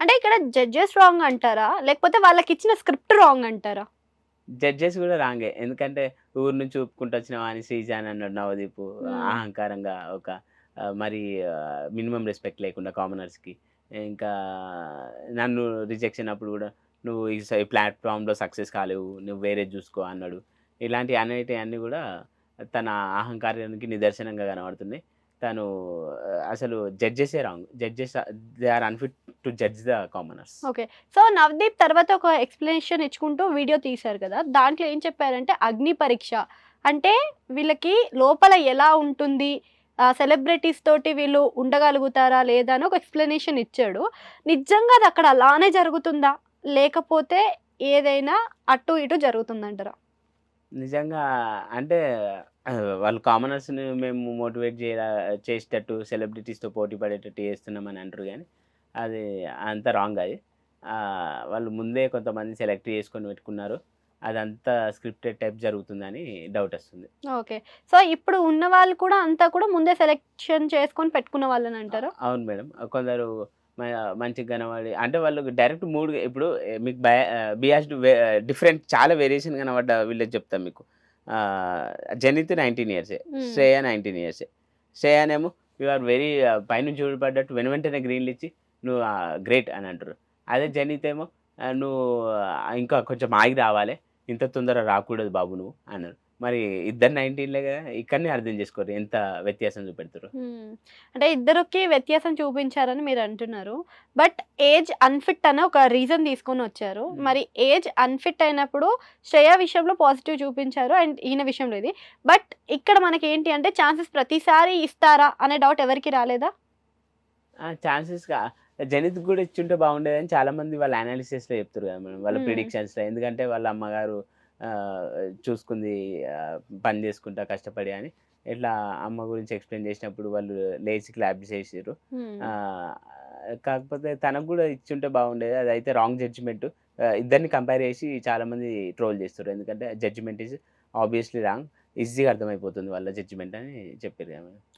అంటే ఇక్కడ judges wrong అంటారా? లేకపోతే వాళ్ళకిచ్చిన స్క్రిప్ట్ రాంగ్ అంటారా? జడ్జెస్ గూడా రాంగే. ఎందుకంటే ఊరు నుంచి ఊపుకుంటూ వచ్చిన వాడిని శ్రీజాన్ అన్నాడు నవదీపు. హ్మ్. అహంకారంగా ఒక మరీ మినిమమ్ రెస్పెక్ట్ లేకుండా కామనర్స్‌కి. ఇంకా నన్ను రిజెక్షన్ అప్పుడు గూడా "నువ్వు ఈ ప్లాట్‌ఫార్మ్‌లో సక్సెస్ కాలేవు. నువ్వు వేరేది జూసుకో" అన్నాడు. ఇలాంటియి అనేటియన్నీ గూడా తన అహంకారానికి నిదర్శనంగా కనబడుతున్నాయి. తను అసలు జడ్జెసే wrong. Judges they are unfit to judge the commoners. Okay. So, 'Navdeep' తర్వాత ఒక ఎక్స్‌ప్లనేషన్ ఇచ్చుకుంటూ వీడియో తీశారు కదా! దాంట్లో ఏం చెప్పారంటే అగ్ని పరీక్ష. అంటే వీళ్ళకి లోపల ఎలా ఉంటుంది? సెలబ్రిటీస్ తోటి వీళ్ళు ఉండగలుగుతారా? లేదా? అని ఒక ఎక్స్‌ప్లనేషన్ ఇచ్చాడు. నిజంగా అది అక్కడ అలానే జరుగుతుందా? లేకపోతే ఏదైనా అటు ఇటు జరుగుతుందంటారా? నిజంగా అంటే వాళ్ళు కామనర్స్‌ని మేము మోటివేట్ చేసేటట్టు సెలబ్రిటీస్‌తో పోటీ పడేటట్టు చేస్తున్నామని అంటారు గానీ, అది అంతా రాంగ్ అది. వాళ్ళు ముందే కొంతమంది సెలెక్ట్ చేసుకొని పెట్టుకున్నారు. అదంతా స్క్రిప్టెడ్ టైప్ జరుగుతుందని డౌటొస్తుంది. ఓకే. సో, ఇప్పుడు ఉన్నవాళ్ళు కూడా అంతా కూడా ముందే సెలక్షన్ చేసుకొని పెట్టుకున్న వాళ్ళనంటారా? అవును మేడం. కొందరు మ మంచిగా కనబడి అంటే వాళ్ళు డైరెక్ట్ మూడ్‌గా ఇప్పుడు మీకు బియాస్డ్ డిఫరెంట్ చాలా వేరియేషన్ కనబడ్డ విలేజ్ చెప్తా మీకు. జనిత్ 19 ఇయర్సే. హ్మ్. శ్రేయ 19 ఇయర్సే. శ్రేయనేమో యూ ఆర్ వెరీ పైనుంచి చూడబడ్డట్టు వెంటనే గ్రీన్‌లిచ్చి నువ్వు గ్రేట్ అని అంటారు. అదే జనిత్ ఏమో నువ్వు ఇంకా కొంచెం ఆగి రావాలే. ఇంత తొందర రాకూడదు బాబు నువ్వు అన్నారు. మరి ఇద్దరు 19లే కదా! ఇక్కడనే అర్థం చేసుకోర్రి ఎంత వ్యత్యాసం చూపెడుతుర్రో. హ్మ్. అంటే ఇద్దరికి వ్యత్యాసం చూపించారని మీరంటున్నారు. బట్ ఏజ్ అన్‌ఫిట్ అని ఒక రీజన్ తీసుకొనొచ్చారు. హ్మ్. మరి ఏజ్ అన్‌ఫిట్ అయినప్పుడు శ్రేయ విషయంలో పాజిటివ్ చూపించారు. అండ్ ఈయన విషయంలో ఇది. బట్ ఇక్కడ మనకేంటి అంటే ఛాన్సెస్ ప్రతిసారి ఇస్తారా అనే డౌట్ ఎవరికీ రాలేదా? ఛాన్సెస్‌గా జనిత్‌కి గూడా ఇచ్చుంటే బాగుండేదని చాలామంది వాళ్ళ అనాలిసిస్‌లో చెప్తుర్రు కదా మేడం. వాళ్ళ హ్మ్. ప్రిడిక్షన్స్‌లో. ఎందుకంటే వాళ్ళ అమ్మగారు ఆహ్, చూసుకుంది పని చేసుకుంటా కష్టపడి అని. ఇట్లా అమ్మ గురించి ఎక్స్‌ప్లెయిన్ చేసినప్పుడు వాళ్ళు లేచి క్లాప్ చేసిర్రు. హ్మ్. ఆహ్, కాకపోతే తనకు గూడా ఇచ్చుంటే బాగుండేది. అదైతే రాంగ్ జడ్జ్‌మెంటు. ఇద్దరిని కంపేర్ చేసి చాలామంది ట్రోల్ చేస్తుర్రు. ఎందుకంటే జడ్జ్‌మెంట్ ఈస్ ఆబ్వియస్‌లీ రాంగ్. ఈజీగా అర్థమైపోతుంది వాళ్ళ జడ్జ్‌మెంట్ అని చెప్పిర్రు కదా మేడం.